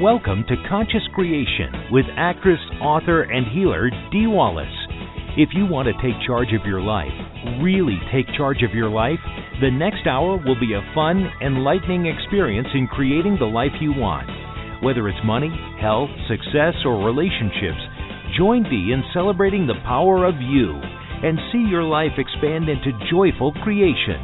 Welcome to Conscious Creation with actress, author, and healer Dee Wallace. If you want to take charge of your life, really take charge of your life, the next hour will be a fun, enlightening experience in creating the life you want. Whether it's money, health, success, or relationships, join Dee in celebrating the power of you and see your life expand into joyful creation.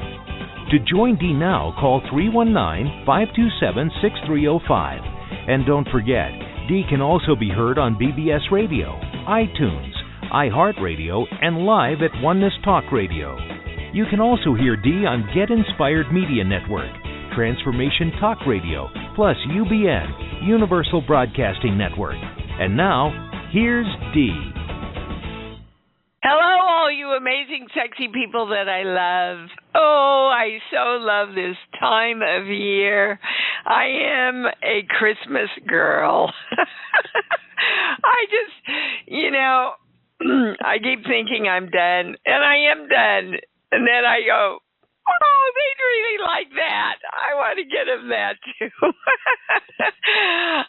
To join Dee now, call 319-527-6305. And don't forget, Dee can also be heard on BBS Radio, iTunes, iHeartRadio, and live at Oneness Talk Radio. You can also hear Dee on Get Inspired Media Network, Transformation Talk Radio, plus UBN, Universal Broadcasting Network. And now, here's Dee. Hello, all you amazing, sexy people that I love. Oh, I so love this time of year. I am a Christmas girl. I keep thinking I'm done, and I am done. And then I go, oh, they'd really like that. I want to get them that too.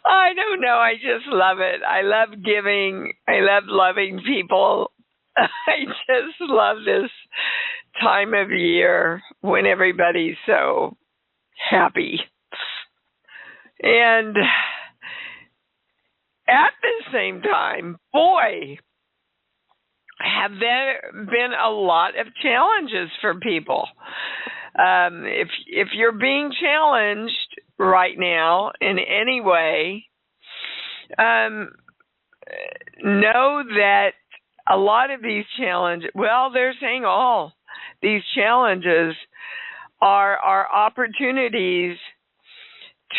I don't know. I just love it. I love giving. I love loving people. I just love this time of year when everybody's so happy. And at the same time, boy, have there been a lot of challenges for people. If you're being challenged right now in any way, know that a lot of these challenges, they're saying all these challenges are opportunities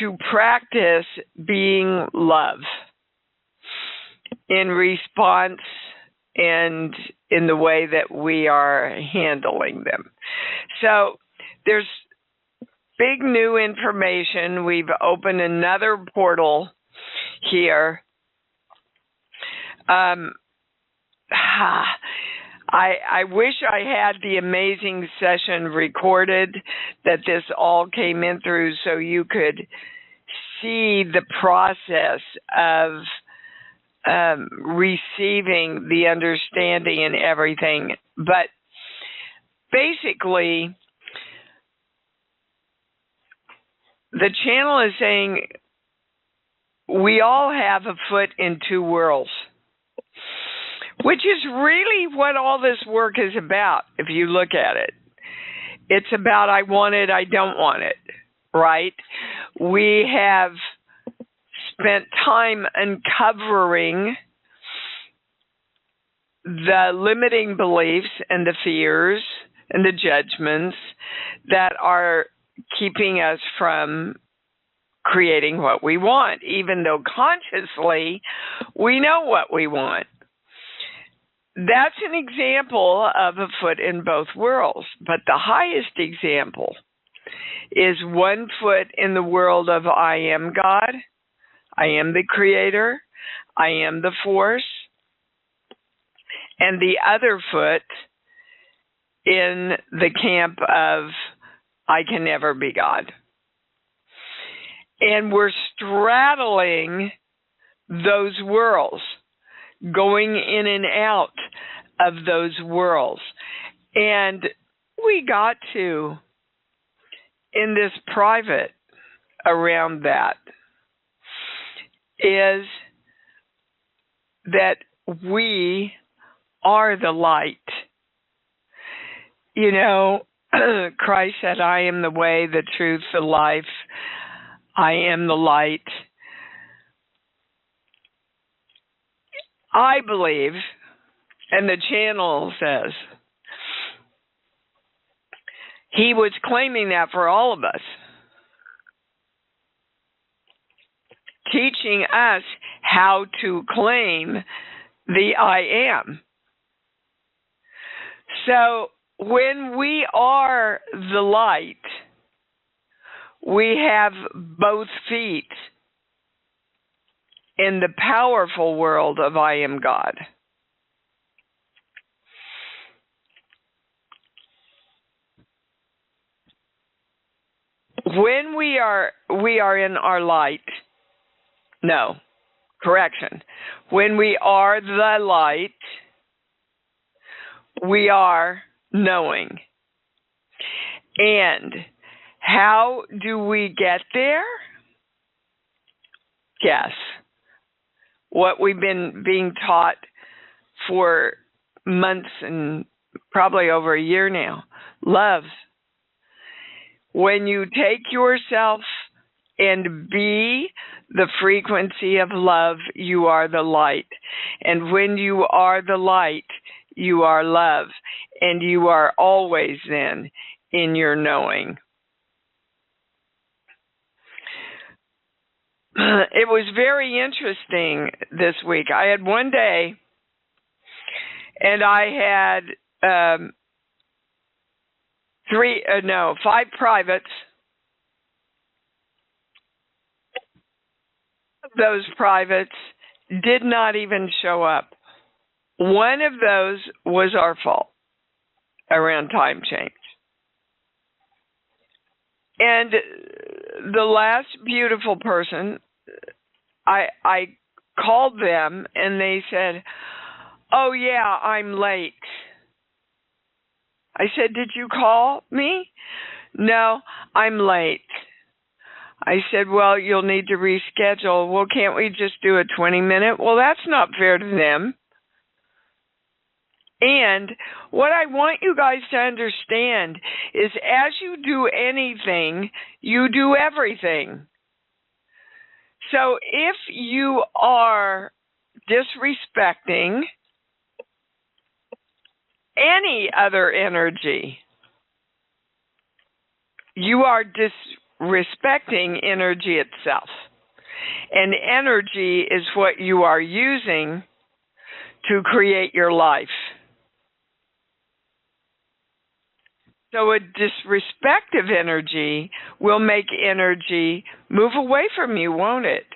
to practice being love in response and in the way that we are handling them. So there's big new information. We've opened another portal here. I wish I had the amazing session recorded that this all came in through so you could see the process of receiving the understanding and everything. But basically, the channel is saying we all have a foot in two worlds, which is really what all this work is about, if you look at it. It's about I want it, I don't want it, right? We have spent time uncovering the limiting beliefs and the fears and the judgments that are keeping us from creating what we want, even though consciously we know what we want. That's an example of a foot in both worlds, but the highest example is one foot in the world of I am God, I am the creator, I am the force, and the other foot in the camp of I can never be God. And we're straddling those worlds, going in and out of those worlds. And we got to, in this private around that, is that we are the light. You know, Christ said, I am the way, the truth, the life. I am the light. I believe, and the channel says, he was claiming that for all of us, teaching us how to claim the I am. So when we are the light, we have both feet in the powerful world of I am God. When we are in our light, No, correction. When we are the light, we are knowing. And how do we get there? Guess. What we've been being taught for months and probably over a year now. Love. When you take yourself and be the frequency of love, you are the light. And when you are the light, you are love. And you are always then in your knowing. It was very interesting this week. I had one day, and I had 5 privates. Those privates did not even show up. One of those was our fault around time change. And the last beautiful person, I called them and they said, "Oh yeah, I'm late." I said, "Did you call me?" "No, I'm late." I said, "Well, you'll need to reschedule." "Well, can't we just do a 20-minute? Well, that's not fair to them. And what I want you guys to understand is as you do anything, you do everything. So if you are disrespecting any other energy, you are disrespecting energy itself. And energy is what you are using to create your life. So a disrespectful energy will make energy move away from you, won't it?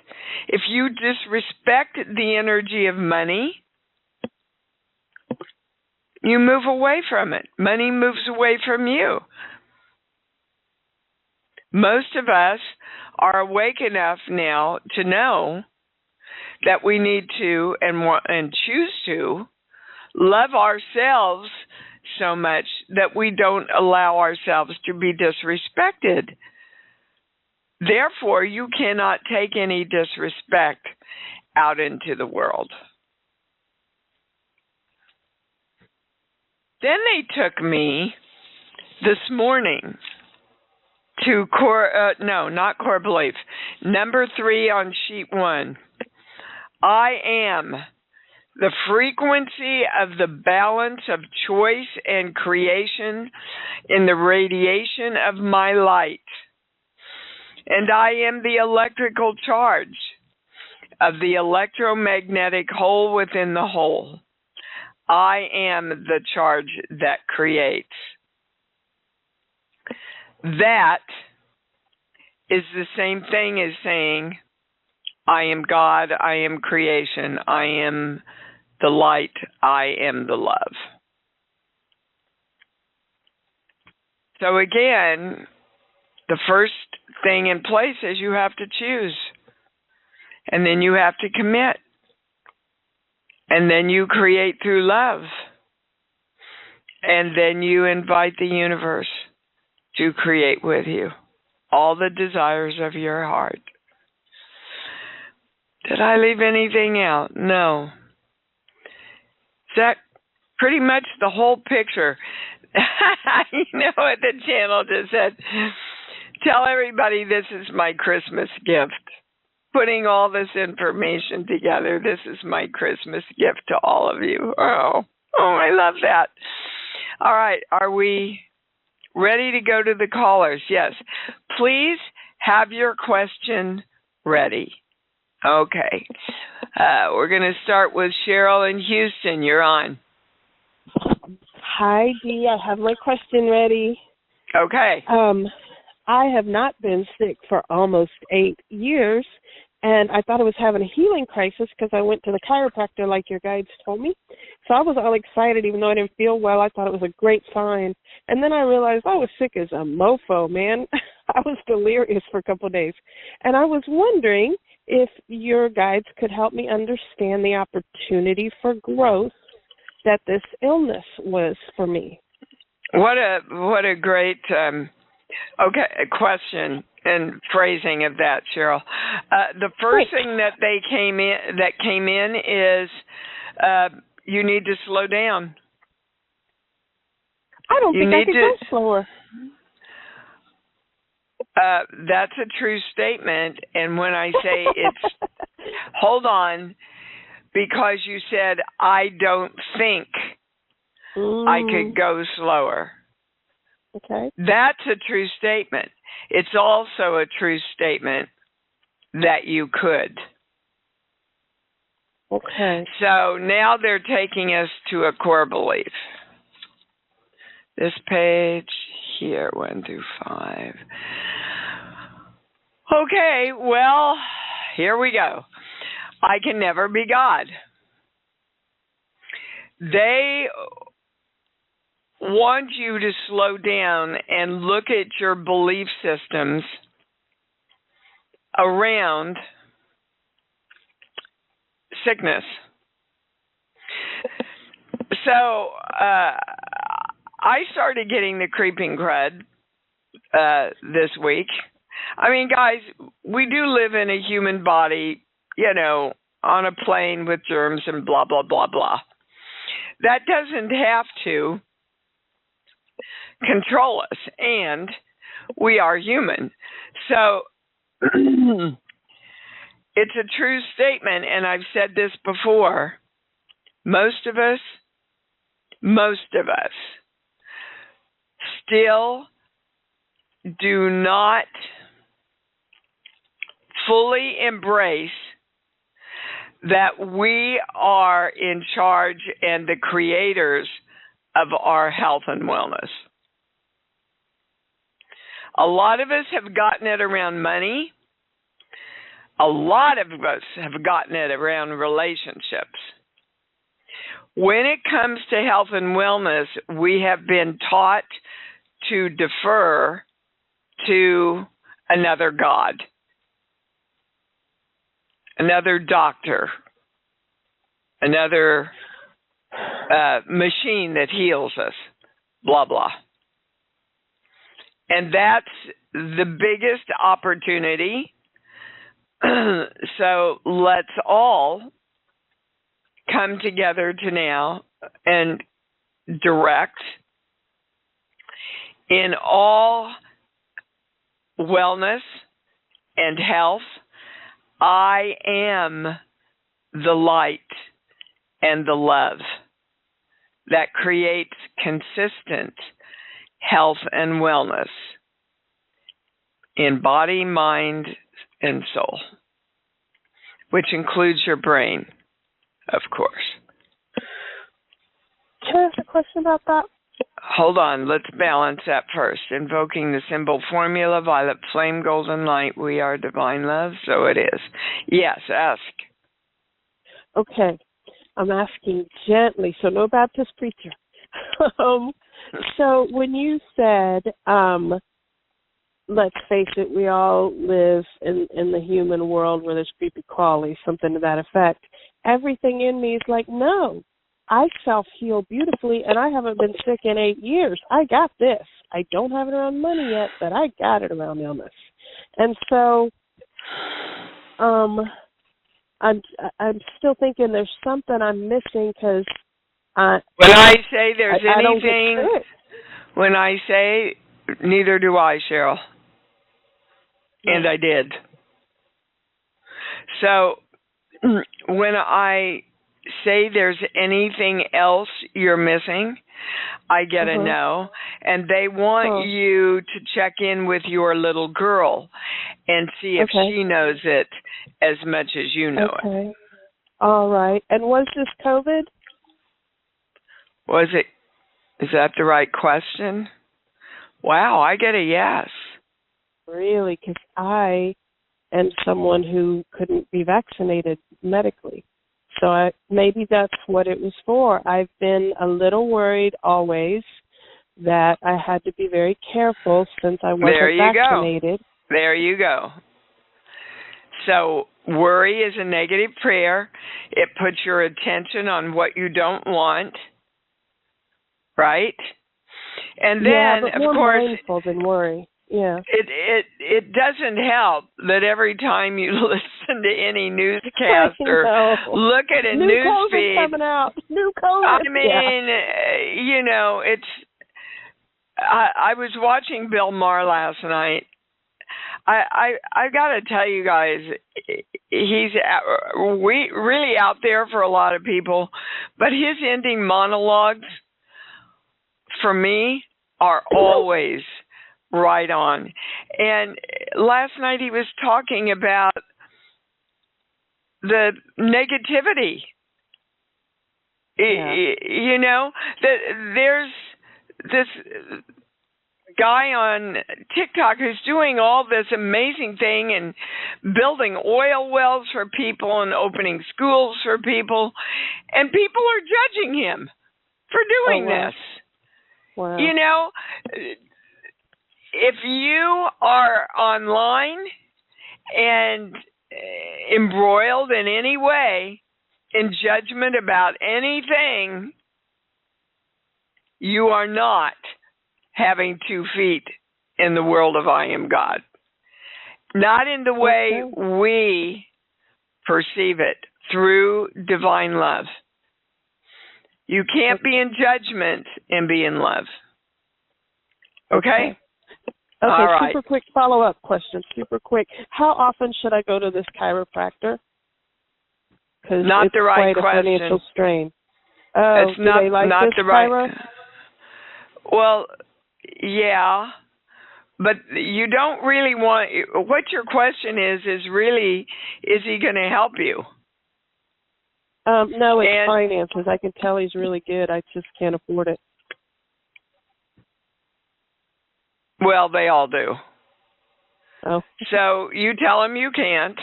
If you disrespect the energy of money, you move away from it. Money moves away from you. Most of us are awake enough now to know that we need to and choose to love ourselves so much that we don't allow ourselves to be disrespected. Therefore, you cannot take any disrespect out into the world. Then they took me this morning to not core belief. Number 3 on sheet 1. I am the frequency of the balance of choice and creation in the radiation of my light. And I am the electrical charge of the electromagnetic whole within the whole. I am the charge that creates. That is the same thing as saying, I am God, I am creation, I am the light, I am the love. So again, the first thing in place is you have to choose. And then you have to commit. And then you create through love. And then you invite the universe to create with you all the desires of your heart. Did I leave anything out? No. Is that pretty much the whole picture? You know what the channel just said? Tell everybody this is my Christmas gift. Putting all this information together, this is my Christmas gift to all of you. Oh, I love that. All right, are we ready to go to the callers? Yes. Please have your question ready. Okay. We're going to start with Cheryl in Houston. You're on. Hi, Dee. I have my question ready. Okay. I have not been sick for almost 8 years, and I thought I was having a healing crisis because I went to the chiropractor like your guides told me. So I was all excited even though I didn't feel well. I thought it was a great sign. And then I realized I was sick as a mofo, man. I was delirious for a couple of days. And I was wondering if your guides could help me understand the opportunity for growth that this illness was for me. What a great question and phrasing of that, Cheryl. The first thing that came in is you need to slow down. I don't think I could go slower. That's a true statement. And when I say it's, hold on, because you said, I don't think I could go slower. Okay. That's a true statement. It's also a true statement that you could. Okay. So now they're taking us to a core belief. This page here, 1 through 5. Okay, well, here we go. I can never be God. They want you to slow down and look at your belief systems around sickness. So I started getting the creeping crud this week. I mean, guys, we do live in a human body, on a plane with germs and blah, blah, blah, blah. That doesn't have to control us, and we are human. So it's a true statement, and I've said this before. Most of us still do not fully embrace that we are in charge and the creators of our health and wellness. A lot of us have gotten it around money. A lot of us have gotten it around relationships. When it comes to health and wellness, we have been taught to defer to another God, another doctor, another machine that heals us, blah, blah. And that's the biggest opportunity. So let's all come together to now and direct in all wellness and health. I am the light and the love that creates consistent health and wellness in body, mind, and soul, which includes your brain, of course. Can I ask a question about that? Hold on, let's balance that first. Invoking the symbol formula, violet flame, golden light, we are divine love, so it is. Yes, ask. Okay, I'm asking gently, so no Baptist preacher. So when you said, let's face it, we all live in the human world where there's creepy crawlies, something to that effect, everything in me is like, no, I self-heal beautifully, and I haven't been sick in 8 years. I got this. I don't have it around money yet, but I got it around illness. And so I'm still thinking there's something I'm missing because when I say there's I don't anything, get sick. when I say, neither do I, Cheryl. And I did. So when I say there's anything else you're missing, I get a no. And they want you to check in with your little girl and see if she knows it as much as you know it. All right. And was this COVID? Was it? Is that the right question? Wow, I get a yes. Really? Because I am someone who couldn't be vaccinated medically. So maybe that's what it was for. I've been a little worried always that I had to be very careful since I wasn't vaccinated. There you go. So worry is a negative prayer. It puts your attention on what you don't want, right? And then, but of more course, mindful than worry. Yeah. It doesn't help that every time you listen to any newscast or look at a news COVID feed, coming out. New COVID. I mean, you know, it's. I was watching Bill Maher last night. I got to tell you guys, he's really out there for a lot of people, but his ending monologues for me are always right on. And last night he was talking about the negativity. Yeah. You know, that there's this guy on TikTok who's doing all this amazing thing and building oil wells for people and opening schools for people, and people are judging him for doing this. Wow. You know, if you are online and embroiled in any way in judgment about anything, you are not having 2 feet in the world of I am God. Not in the way we perceive it, through divine love. You can't be in judgment and be in love. Okay? Okay, all right. Super quick follow-up question. Super quick. How often should I go to this chiropractor? Because it's the right quite question. A financial strain. Oh, it's not, they like not this the right. chiro? Well, yeah, but you don't really want. What your question is really, is he going to help you? No, it's finances. I can tell he's really good. I just can't afford it. Well, they all do. Oh. So you tell him you can't,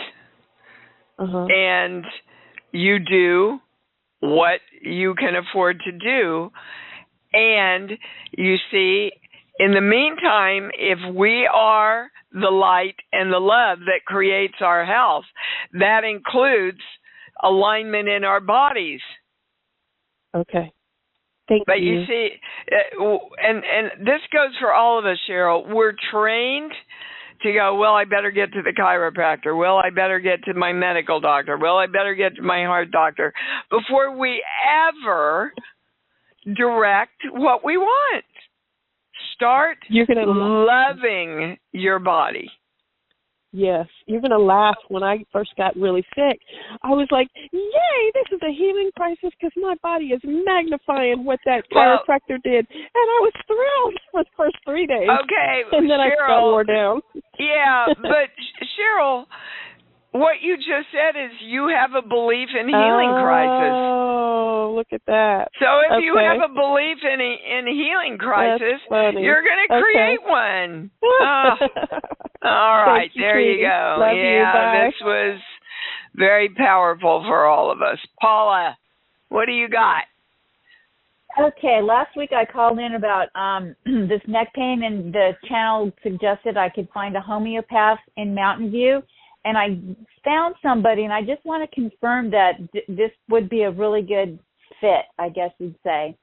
and you do what you can afford to do. And you see, in the meantime, if we are the light and the love that creates our health, that includes alignment in our bodies. Okay. Thank you. But you see, and this goes for all of us, Cheryl. We're trained to go, well, I better get to the chiropractor. Well, I better get to my medical doctor. Well, I better get to my heart doctor, before we ever direct what we want. Start loving your body. Yes. You're going to laugh. When I first got really sick, I was like, yay, this is a healing crisis, because my body is magnifying what that chiropractor did. And I was thrilled for the first 3 days. Okay, and then Cheryl, I got wore down. Yeah, but Cheryl, what you just said is you have a belief in healing crisis. Oh, look at that. So if you have a belief in a healing crisis, you're going to create one. All right, there you go. Love you. Bye. This was very powerful for all of us. Paula, what do you got? Okay, last week I called in about this neck pain, and the channel suggested I could find a homeopath in Mountain View. And I found somebody, and I just want to confirm that this would be a really good fit, I guess you'd say.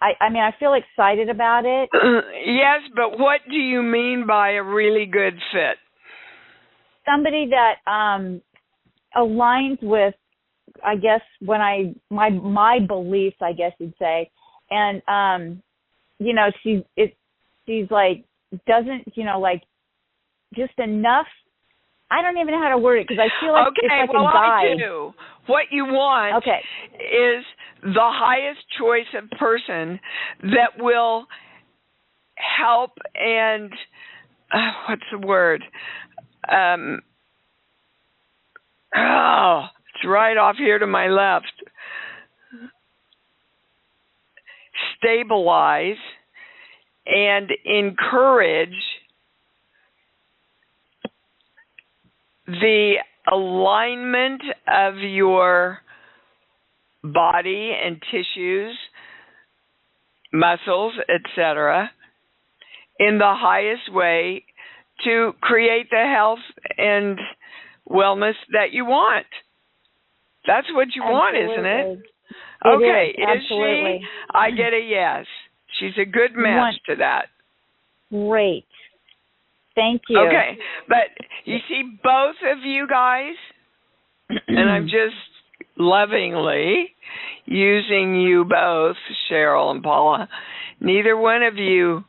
I mean, I feel excited about it. Yes, but what do you mean by a really good fit? Somebody that aligns with, I guess, my beliefs, I guess you'd say. And, you know, she's like, doesn't, you know, like, just enough. I don't even know how to word it, because I feel like it's like a guide. I do. What you want is the highest choice of person that will help and, what's the word? It's right off here to my left. Stabilize and encourage the alignment of your body and tissues, muscles, etc., in the highest way to create the health and wellness that you want. That's what you want, isn't it? Okay, is she? I get a yes. She's a good match to that. Great. Thank you. Okay, but you see, both of you guys, and I'm just lovingly using you both, Cheryl and Paula, neither one of you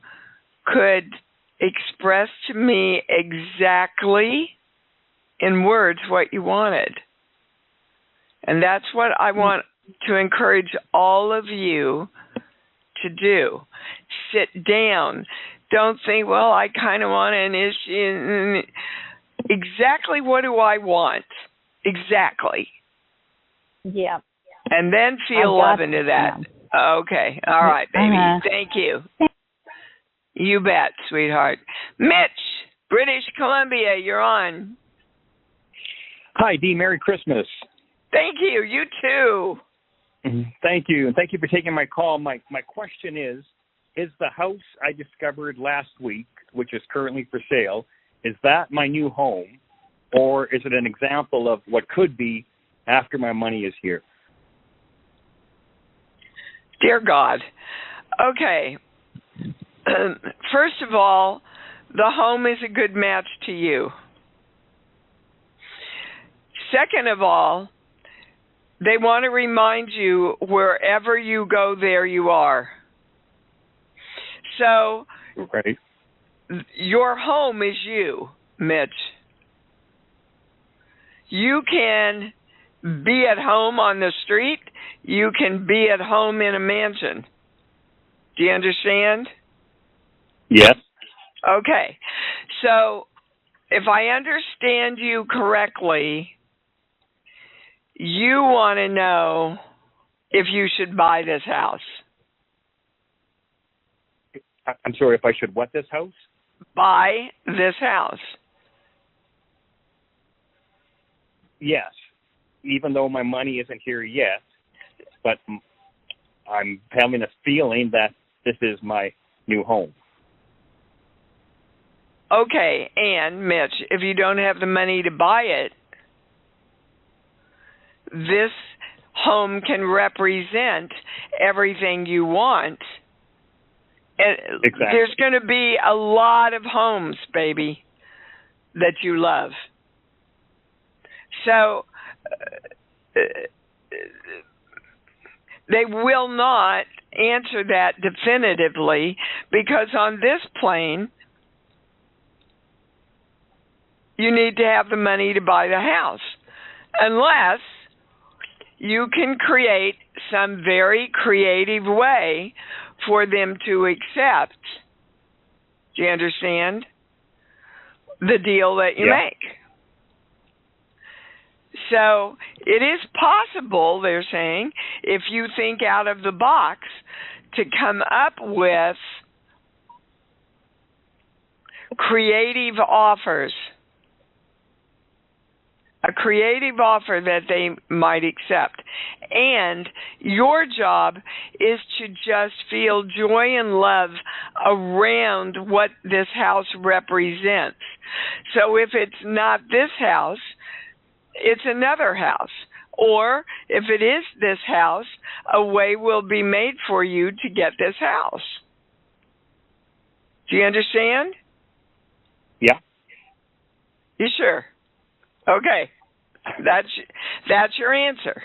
could express to me exactly in words what you wanted. And that's what I want to encourage all of you to do. Sit down. Don't think, well, I kind of want an issue. Exactly what do I want? Exactly. Yeah. And then feel love into that. Yeah. Okay. All right, baby. Thank you. You bet, sweetheart. Mitch, British Columbia, you're on. Hi, Dee. Merry Christmas. Thank you. You too. Thank you. And thank you for taking my call. My question is the house I discovered last week, which is currently for sale, is that my new home, or is it an example of what could be after my money is here? Dear God. Okay. First of all, the home is a good match to you. Second of all, they want to remind you wherever you go, there you are. So, right. Your home is you, Mitch. You can be at home on the street. You can be at home in a mansion. Do you understand? Yes. Okay. So, if I understand you correctly, you want to know if you should buy this house. I'm sorry, if I should what this house? Buy this house. Yes, even though my money isn't here yet, but I'm having a feeling that this is my new home. Okay, and Mitch, if you don't have the money to buy it, this home can represent everything you want. And exactly. There's going to be a lot of homes, baby, that you love. So they will not answer that definitively, because on this plane, you need to have the money to buy the house, unless you can create some very creative way for them to accept, do you understand, the deal that you make. So it is possible, they're saying, if you think out of the box, to come up with creative offers. A creative offer that they might accept. And your job is to just feel joy and love around what this house represents. So if it's not this house, it's another house. Or if it is this house, a way will be made for you to get this house. Do you understand? Yeah. You sure? Okay, that's your answer.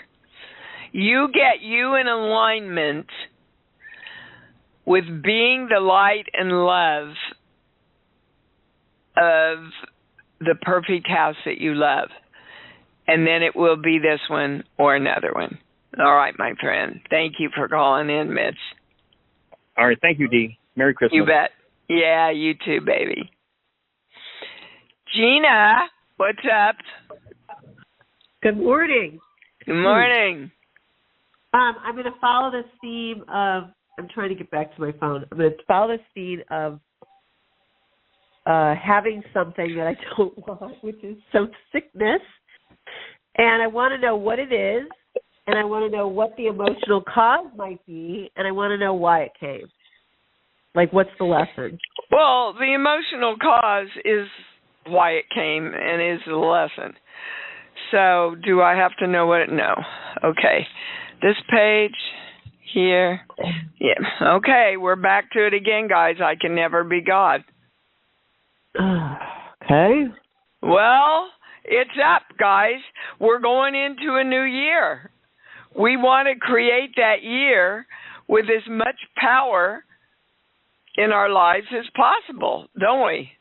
You get you in alignment with being the light and love of the perfect house that you love. And then it will be this one or another one. All right, my friend. Thank you for calling in, Mitch. All right, thank you, Dee. Merry Christmas. You bet. Yeah, you too, baby. Gina, what's up? Good morning. Good morning. I'm going to follow this theme of, I'm trying to get back to my phone. I'm going to follow this theme of having something that I don't want, which is some sickness. And I want to know what it is, and I want to know what the emotional cause might be, and I want to know why it came. Like, what's the lesson? Well, the emotional cause is why it came and is the lesson. So do I have to know what it? No. Okay. This page here. Yeah. Okay, we're back to it again, guys. I can never be God. Okay. Well, it's up, guys. We're going into a new year. We want to create that year with as much power in our lives as possible, don't we?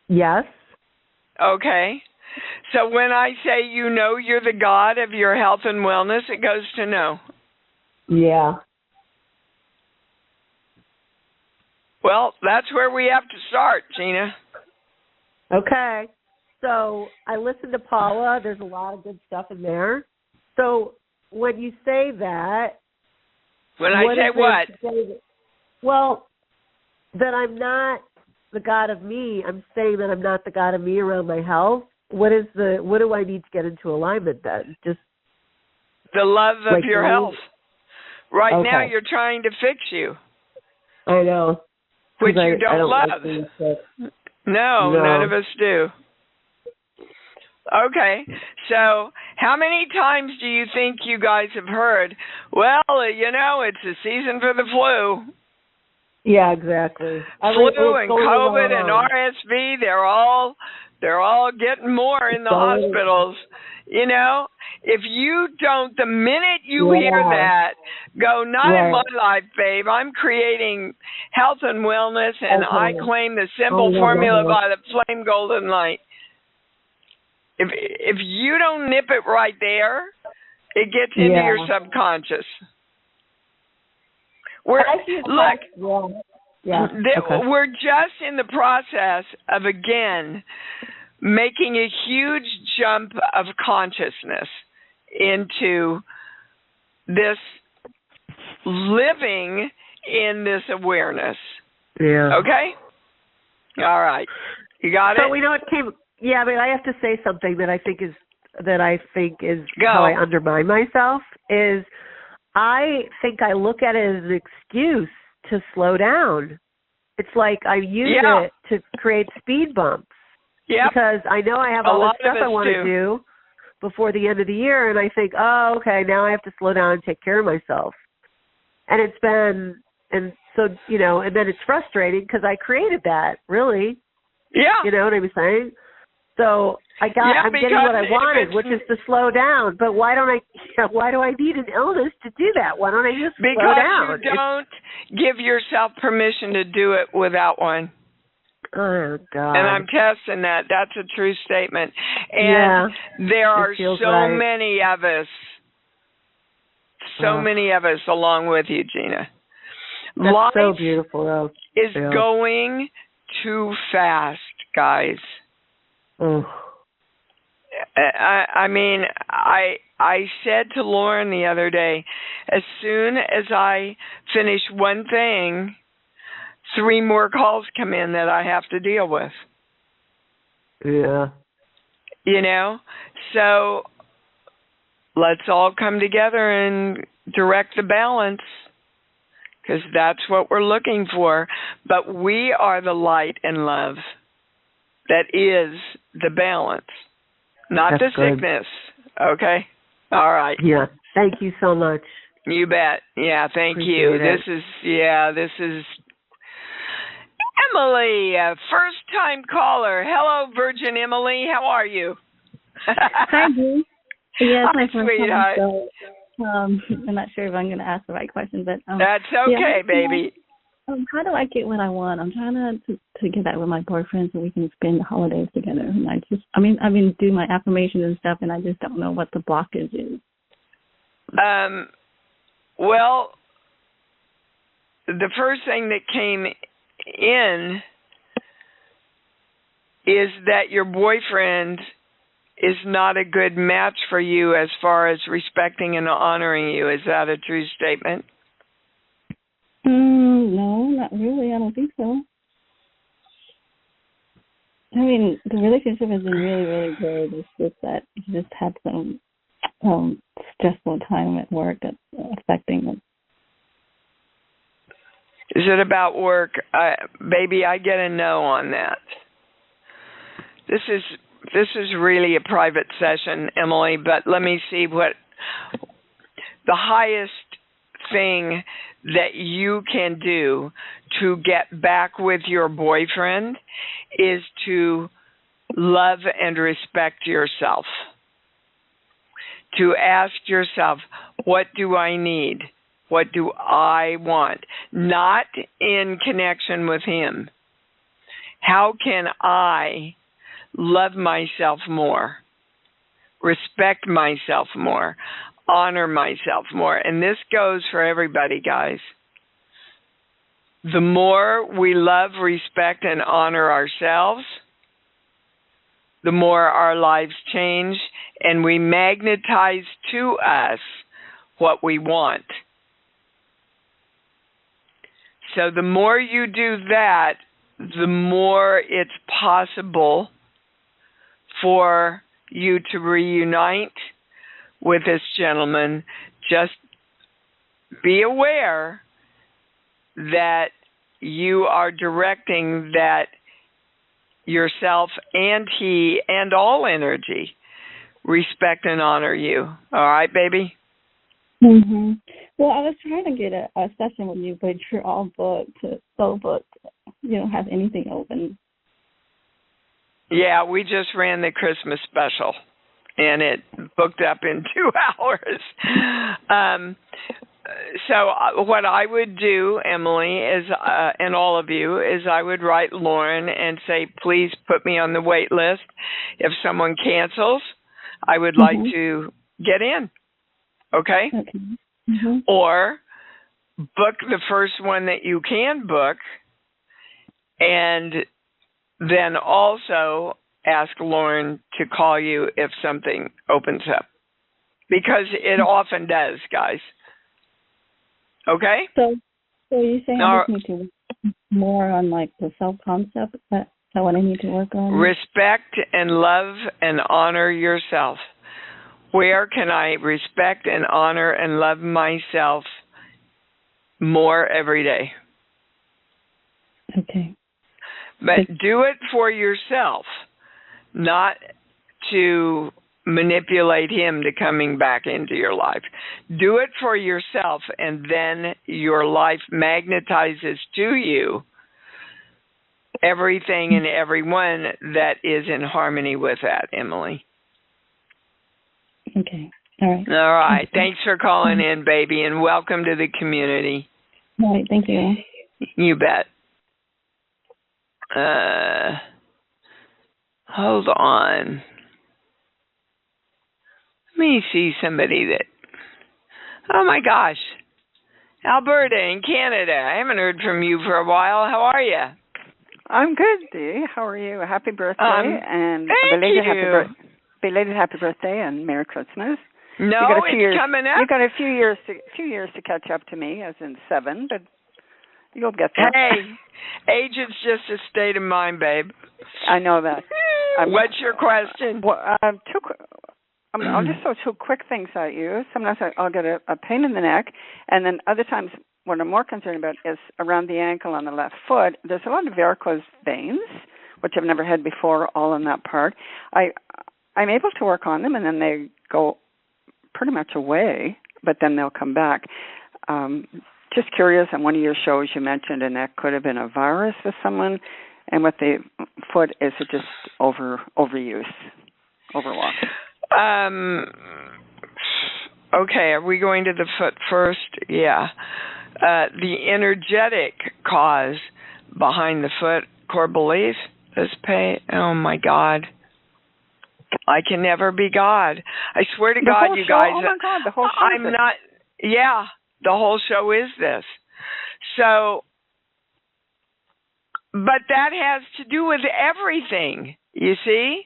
Yes. Okay. So when I say you know you're the God of your health and wellness, it goes to no. Yeah. Well, that's where we have to start, Gina. Okay. So I listened to Paula. There's a lot of good stuff in there. So when you say that... When I say what? Well, that I'm not the God of me. I'm saying that I'm not the God of me around my health. What do I need to get into alignment then? Just the love of like your health. Right okay. now you're trying to fix you. I know. Which you don't love. Like no, none of us do. Okay, so how many times do you think you guys have heard, well, it's a season for the flu? Yeah, exactly. Flu and COVID and RSV, they're all getting more in the hospitals. If you don't, the minute you hear that, go, not in my life, babe. I'm creating health and wellness, and I claim the simple formula by the flame golden light. If you don't nip it right there, it gets into your subconscious. We're just in the process of, again, making a huge jump of consciousness into this living in this awareness. Yeah. Okay? All right. You got it? So we know it came... Yeah, I have to say something that I think is Go. how I undermine myself is I think I look at it as an excuse to slow down. It's like I use it to create speed bumps. Yeah. Because I know I have all this stuff I want to do before the end of the year, and I think, oh, okay, now I have to slow down and take care of myself. And it's been, and so, and then it's frustrating because I created that, really. Yeah. You know what I'm saying? So I'm getting what I wanted, which is to slow down. But why do I need an illness to do that? Why don't I just slow down? Because you don't give yourself permission to do it without one. Oh, God. And I'm testing that. That's a true statement. And there are so many of us. So many of us along with you, Gina. That's Life so beautiful, though. is going too fast, guys. Oh. I said to Lauren the other day, as soon as I finish one thing, 3 more calls come in that I have to deal with. Yeah. So let's all come together and direct the balance, because that's what we're looking for. But we are the light and love that is the balance, not the sickness. Okay? All right. Yeah. Thank you so much. You bet. Yeah, thank you. This is Emily, a first-time caller. Hello, Virgin Emily. How are you? Hi, Dee. Yes, my sweetheart. I'm not sure if I'm going to ask the right question, but that's okay, baby. How do I get what I want? I'm trying to get that with my boyfriend so we can spend the holidays together. And I've been doing my affirmations and stuff, and I just don't know what the blockage is. Well, the first thing that came in is that your boyfriend is not a good match for you as far as respecting and honoring you. Is that a true statement? No, not really. I don't think so. The relationship has been really, really good. It's just that he just had some stressful time at work that's affecting him. Is it about work? Baby, I get a no on that. This is really a private session, Emily, but let me see what the highest thing that you can do to get back with your boyfriend is to love and respect yourself. To ask yourself, what do I need? What do I want? Not in connection with him. How can I love myself more, respect myself more, honor myself more? And this goes for everybody, guys. The more we love, respect, and honor ourselves, the more our lives change, and we magnetize to us what we want. So the more you do that, the more it's possible for you to reunite with this gentleman. Just be aware that you are directing that yourself and he and all energy respect and honor you. All right, baby? Mm-hmm. Well, I was trying to get a session with you, but you're all booked, so booked. You don't have anything open. Yeah, we just ran the Christmas special, and it booked up in 2 hours. So what I would do, Emily, is, and all of you, is I would write Lauren and say, please put me on the wait list. If someone cancels, I would like to get in. Okay? Okay. Or book the first one that you can book, and then also ask Lauren to call you if something opens up. Because it often does, guys. Okay? So you're saying I just need to work more on, like, the self-concept? Is that what I need to work on? Respect and love and honor yourself. Where can I respect and honor and love myself more every day? Okay. But do it for yourself, not to manipulate him to coming back into your life. Do it for yourself, and then your life magnetizes to you everything and everyone that is in harmony with that, Emily. Okay. All right. All right. Thanks for calling in, baby, and welcome to the community. All right. Thank you. You bet. Hold on. Let me see somebody that... Oh, my gosh. Alberta in Canada. I haven't heard from you for a while. How are you? I'm good, Dee. How are you? Happy birthday. And belated happy birthday and Merry Christmas. No, it's coming up. You got a few years to catch up to me, as in 7, but you'll get there. Hey, age is just a state of mind, babe. I know that. What's your question? Well, I'll just throw 2 quick things at you. Sometimes I'll get a pain in the neck, and then other times what I'm more concerned about is around the ankle on the left foot. There's a lot of varicose veins, which I've never had before, all in that part. I'm able to work on them, and then they go pretty much away, but then they'll come back. Just curious, on one of your shows you mentioned, and that could have been a virus with someone, and with the foot, is it just overuse, overwalk? Okay, are we going to the foot first? Yeah. The energetic cause behind the foot, core belief, is pain. Oh, my God. I can never be God. I swear to God, you guys. Oh, my God, the whole show. I'm not. Yeah, the whole show is this. So, but that has to do with everything, you see?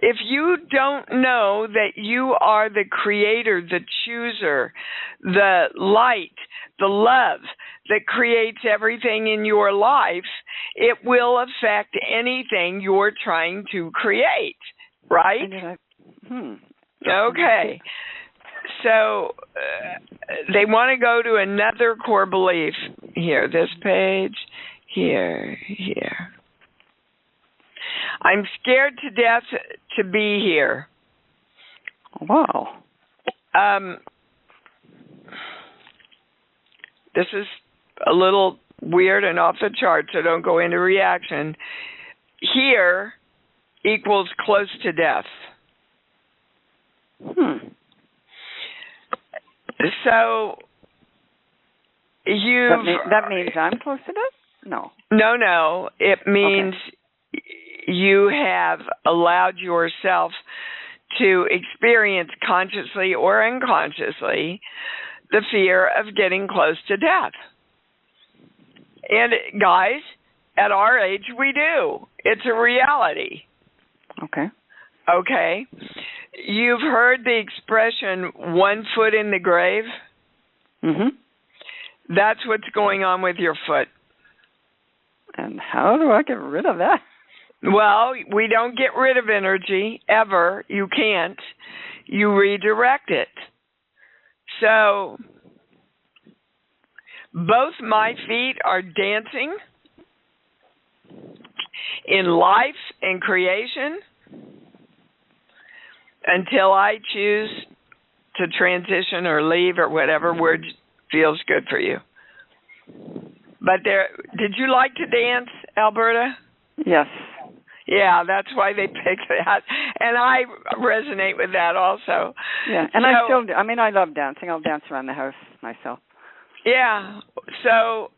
If you don't know that you are the creator, the chooser, the light, the love that creates everything in your life, it will affect anything you're trying to create, right? Okay. So they want to go to another core belief, here, this page, here. I'm scared to death to be here. Wow. This is a little weird and off the chart, so don't go into reaction. Here equals close to death. So that means I'm close to death? No. No. It means you have allowed yourself to experience consciously or unconsciously the fear of getting close to death. And guys, at our age, we do. It's a reality. Okay. You've heard the expression, 1 foot in the grave? Mm-hmm. That's what's going on with your foot. And how do I get rid of that? Well, we don't get rid of energy, ever. You can't. You redirect it. So, both my feet are dancing in life and creation until I choose to transition or leave or whatever word feels good for you. But did you like to dance, Alberta? Yes. Yeah, that's why they picked that. And I resonate with that also. Yeah, and I still do. I mean, I love dancing. I'll dance around the house myself. Yeah, so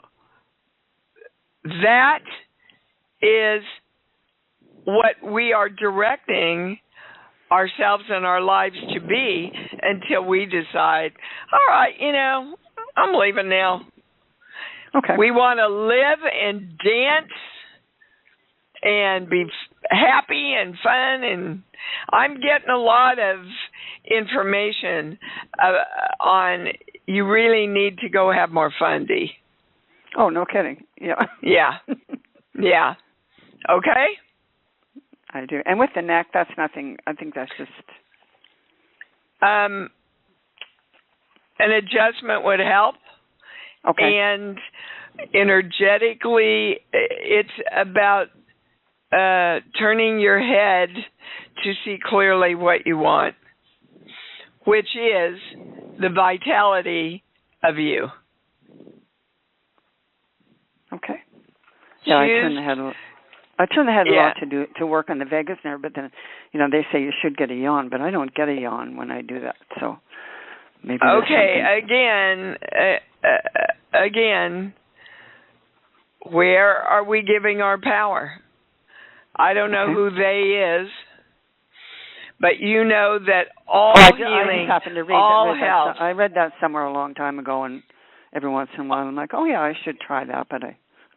that is what we are directing ourselves and our lives to be until we decide, all right, I'm leaving now. Okay. We want to live and dance and be happy and fun, and I'm getting a lot of information on you really need to go have more fun, Dee. Oh, no kidding. Yeah. Yeah. Okay? I do. And with the neck, that's nothing. I think that's just... an adjustment would help. Okay. And energetically, it's about turning your head to see clearly what you want, which is the vitality of you. Okay. Yeah, I turn the head a lot to work on the vagus nerve, but then, they say you should get a yawn, but I don't get a yawn when I do that, so maybe. Okay, again, where are we giving our power? I don't know who they is, but you know that healing, I happened to read all health. I read that somewhere a long time ago, and every once in a while I'm like, oh yeah, I should try that, but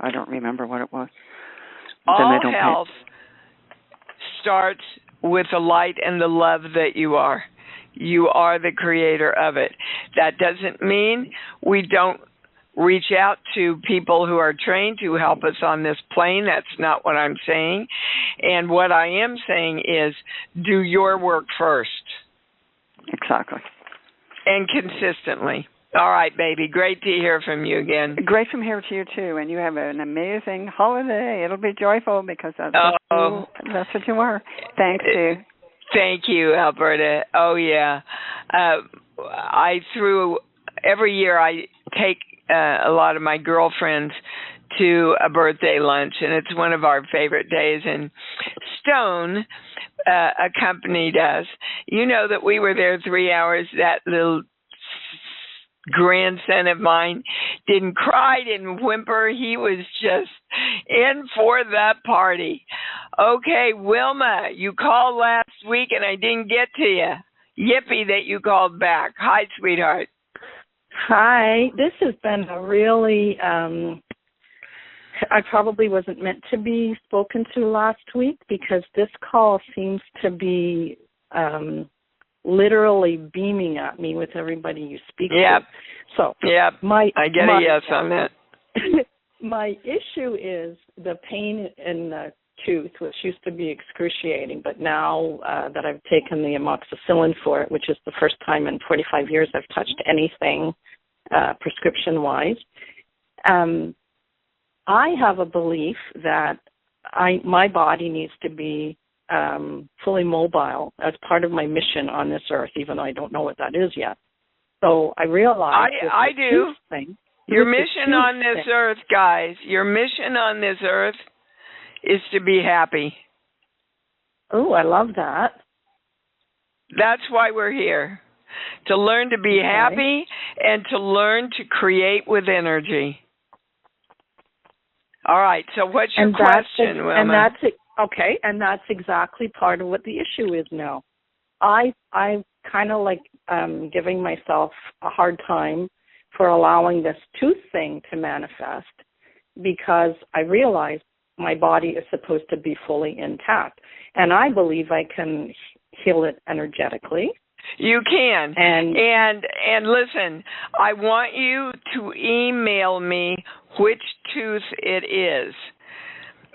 I don't remember what it was. All health starts with the light and the love that you are. You are the creator of it. That doesn't mean we don't reach out to people who are trained to help us on this plane. That's not what I'm saying. And what I am saying is do your work first. Exactly. And consistently. All right, baby. Great to hear from you again. Great from here to you, too. And you have an amazing holiday. It'll be joyful because that's what you are. Thanks, Sue. Thank you, Alberta. Oh, yeah. Every year I take a lot of my girlfriends to a birthday lunch, and it's one of our favorite days. And Stone accompanied us. You know that we were there 3 hours. That little grandson of mine didn't cry, didn't whimper. He was just in for the party. Okay, Wilma, you called last week and I didn't get to you. Yippee that you called back. Hi, sweetheart. Hi. This has been a really, I probably wasn't meant to be spoken to last week because this call seems to be literally beaming at me with everybody you speak to. So I get a yes on that. My issue is the pain in the tooth, which used to be excruciating, but now that I've taken the amoxicillin for it, which is the first time in 45 years I've touched anything prescription-wise, I have a belief that my body needs to be fully mobile as part of my mission on this earth, even though I don't know what that is yet. So I realize I do. Your With the mission on this earth, guys, your mission on this earth is to be happy. Oh, I love that. That's why we're here. To learn to be happy and to learn to create with energy. All right, so what's your question, Wilma? And that's exactly part of what the issue is now. I'm kind of like giving myself a hard time for allowing this tooth thing to manifest, because I realize my body is supposed to be fully intact. And I believe I can heal it energetically. You can. And listen, I want you to email me which tooth it is.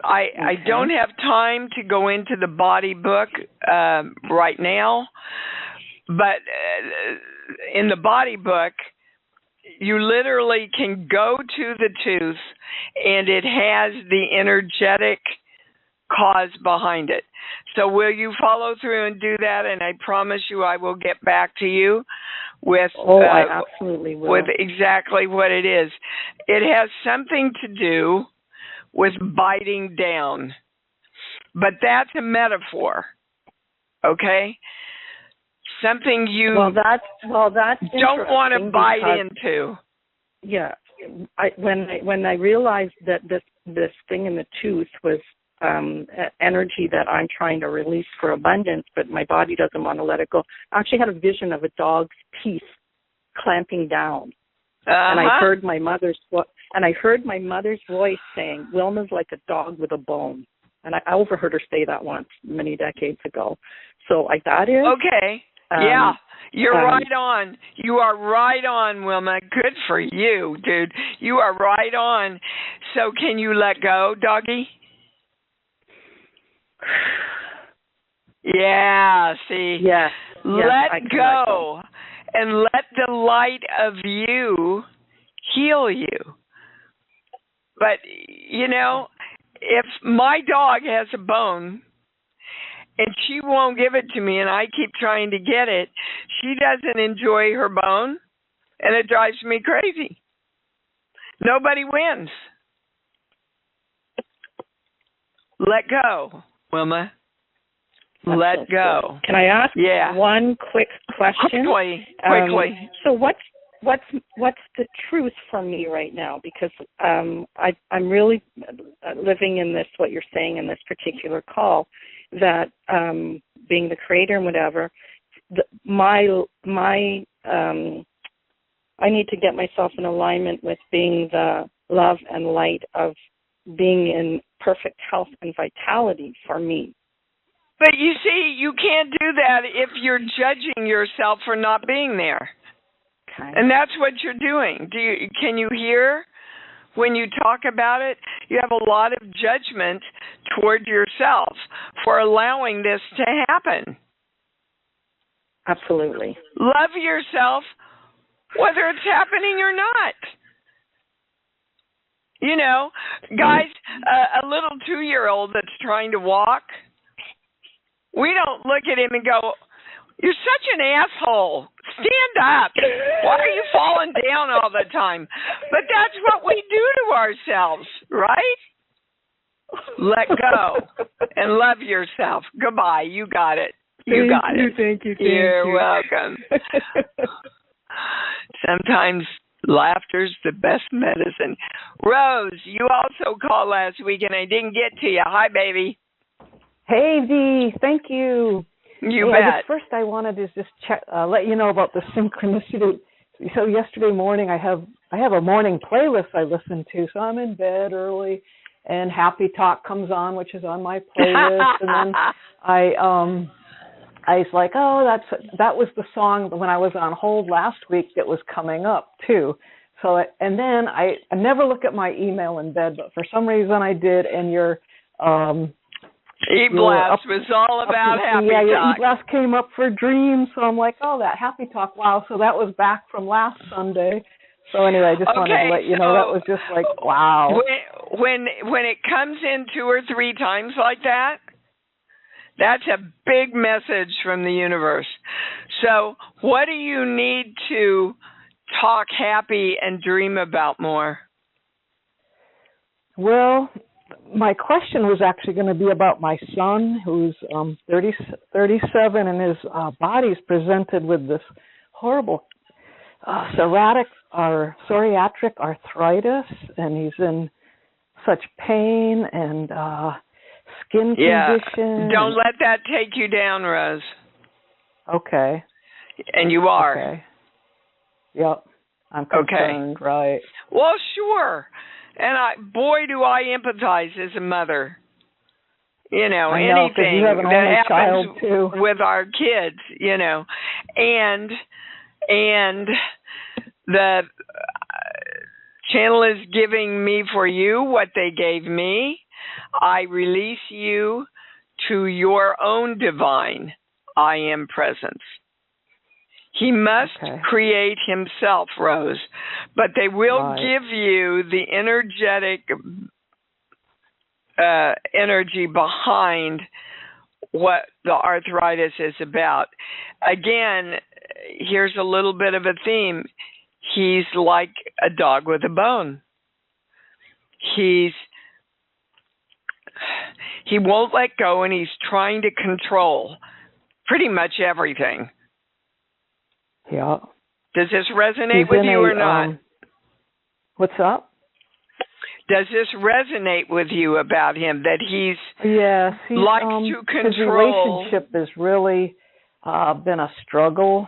I don't have time to go into the body book right now, but in the body book, you literally can go to the tooth and it has the energetic cause behind it. So will you follow through and do that? And I promise you I will get back to you with I absolutely will. With exactly what it is. It has something to do with biting down. But that's a metaphor. Okay? Something you that's don't want to bite into. Yeah. When I realized that this thing in the tooth was energy that I'm trying to release for abundance, but my body doesn't want to let it go. I actually had a vision of a dog's teeth clamping down, and I heard my mother's voice saying, "Wilma's like a dog with a bone," and I overheard her say that once many decades ago. So that is okay. Yeah, you're right on. You are right on, Wilma. Good for you, dude. You are right on. So can you let go, doggy? Yeah, see. Yes, let go and let the light of you heal you. But, if my dog has a bone and she won't give it to me and I keep trying to get it, she doesn't enjoy her bone and it drives me crazy. Nobody wins. Let go, Wilma. Let go. Can I ask one quick question? Quickly. So what's the truth for me right now? Because I'm really living in this, what you're saying in this particular call, that being the creator and whatever, I need to get myself in alignment with being the love and light of being in perfect health and vitality for me. But you see, you can't do that if you're judging yourself for not being there. Okay. And that's what you're doing. Can you hear when you talk about it? You have a lot of judgment toward yourself for allowing this to happen. Absolutely. Love yourself whether it's happening or not. Guys, a little 2-year-old that's trying to walk, we don't look at him and go, "You're such an asshole. Stand up. Why are you falling down all the time?" But that's what we do to ourselves, right? Let go and love yourself. Goodbye. You got it. You got it. Thank you. You're welcome. Sometimes laughter's the best medicine. Rose, you also called last week and I didn't get to you. Hi, baby. Hey, Dee. Thank you. You bet. First, I wanted to just let you know about the synchronicity. So yesterday morning, I have a morning playlist I listen to. So I'm in bed early, and Happy Talk comes on, which is on my playlist, and then I was like, that was the song when I was on hold last week that was coming up too. So and then I never look at my email in bed, but for some reason I did, and your E-Blast was all about Happy Talk. Yeah, your E-Blast came up for dreams, so I'm like, that Happy Talk, wow. So that was back from last Sunday. So anyway, I just wanted to let you know that was just like, wow. When it comes in 2 or 3 times like that, that's a big message from the universe. So what do you need to talk happy and dream about more? Well, my question was actually going to be about my son, who's 37, and his body's presented with this horrible psoriatic arthritis, and he's in such pain and skin condition. Don't let that take you down, Rose. Okay. And you are. Okay. Yep. I'm concerned, right. Well, sure. And boy, do I empathize as a mother. You know, anything you have an that only happens child too. with our kids, you know. And the channel is giving me for you what they gave me. I release you to your own divine I am presence. He must create himself, Rose, but they will give you the energetic energy behind what the arthritis is about. Again, here's a little bit of a theme. He's like a dog with a bone. He won't let go, and he's trying to control pretty much everything. Yeah. Does this resonate with you or not? What's up? Does this resonate with you about him, that he's likes to control? His relationship has really been a struggle.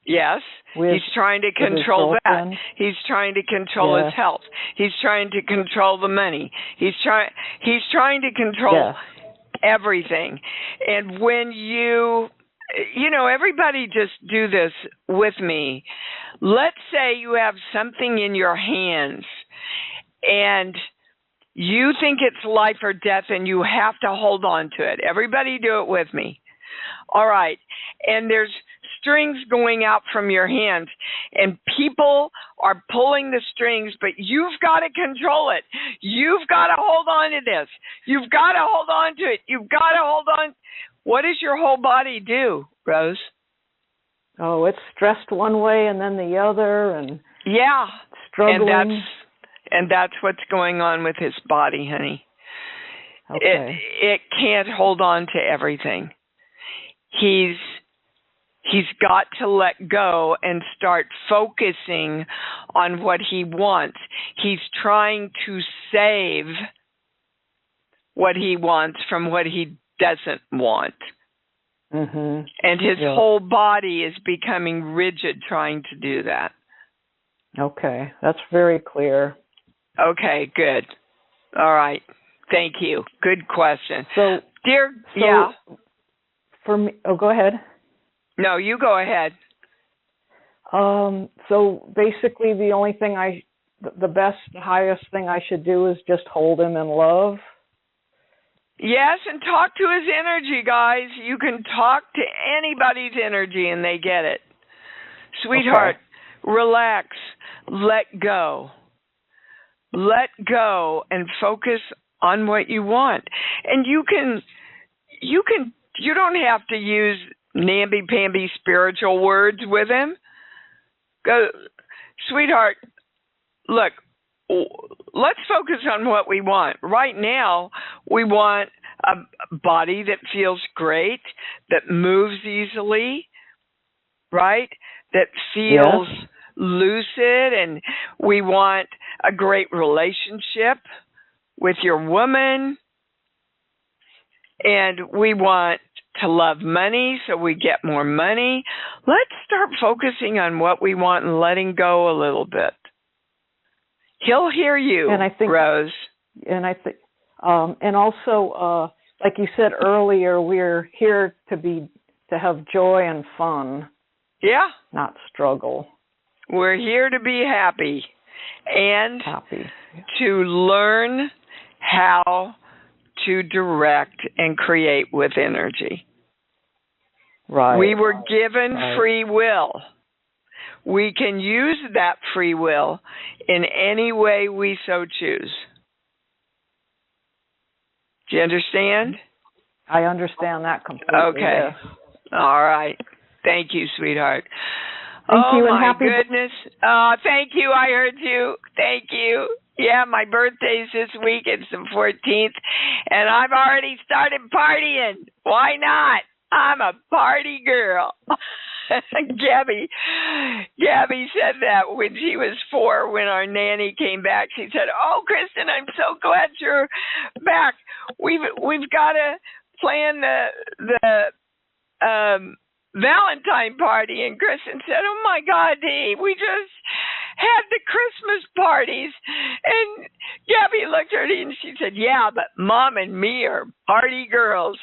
Yes, he's trying to control that. He's trying to control his health. He's trying to control the money. He's trying to control everything. And when you know, everybody just do this with me. Let's say you have something in your hands and you think it's life or death and you have to hold on to it. Everybody do it with me. All right. And there's strings going out from your hands and people are pulling the strings, but you've got to control it. You've got to hold on to this. You've got to hold on to it. You've got to hold on. What does your whole body do, Rose? Oh, it's stressed one way and then the other, and struggling. And that's what's going on with his body, honey. Okay. It can't hold on to everything. He's got to let go and start focusing on what he wants. He's trying to save what he wants from what he doesn't want. Mm-hmm. And his whole body is becoming rigid trying to do that. Okay, that's very clear. Okay, good. All right. Thank you. Good question. So, for me, go ahead. No, you go ahead. So basically the only thing the highest thing I should do is just hold him in love. Yes, and talk to his energy, guys. You can talk to anybody's energy and they get it. Sweetheart, relax, let go. Let go and focus on what you want. And you don't have to use namby-pamby spiritual words with him. Go, sweetheart, look, let's focus on what we want. Right now, we want a body that feels great, that moves easily, right? That feels lucid, and we want a great relationship with your woman, and we want to love money so we get more money. Let's start focusing on what we want and letting go a little bit. He'll hear you, and I think, Rose. And I think, and also, like you said earlier, we're here to have joy and fun. Yeah. Not struggle. We're here to be happy and to learn how to direct and create with energy. Right. We were given free will. We can use that free will in any way we so choose. Do you understand? I understand that completely. Okay. Yes. All right. Thank you, sweetheart. Thank you, and my happy goodness. Thank you. I heard you. Thank you. Yeah, my birthday's this week. It's the 14th. And I've already started partying. Why not? I'm a party girl. Gabby said that when she was 4, when our nanny came back. She said, "Oh, Kristen, I'm so glad you're back. We've got to plan the Valentine party." And Kristen said, "Oh my God, Dee, we just had the Christmas parties." And Gabby looked at her and she said, "Yeah, but Mom and me are party girls."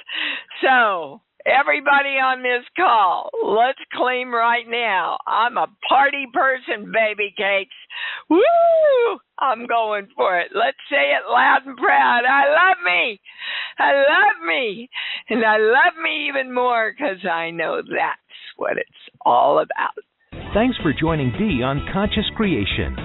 So everybody on this call, let's claim right now, I'm a party person, baby cakes. Woo! I'm going for it. Let's say it loud and proud. I love me. I love me. And I love me even more because I know that's what it's all about. Thanks for joining Dee on Conscious Creation.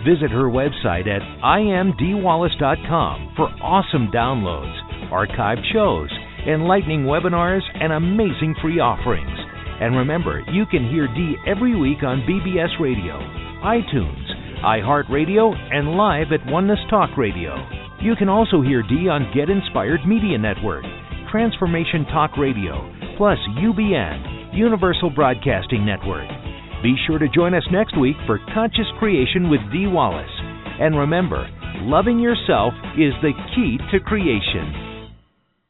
Visit her website at imdwallace.com for awesome downloads, archived shows, enlightening webinars, and amazing free offerings. And remember, you can hear Dee every week on BBS Radio, iTunes, iHeartRadio, and live at Oneness Talk Radio. You can also hear Dee on Get Inspired Media Network, Transformation Talk Radio, plus UBN, Universal Broadcasting Network. Be sure to join us next week for Conscious Creation with Dee Wallace. And remember, loving yourself is the key to creation.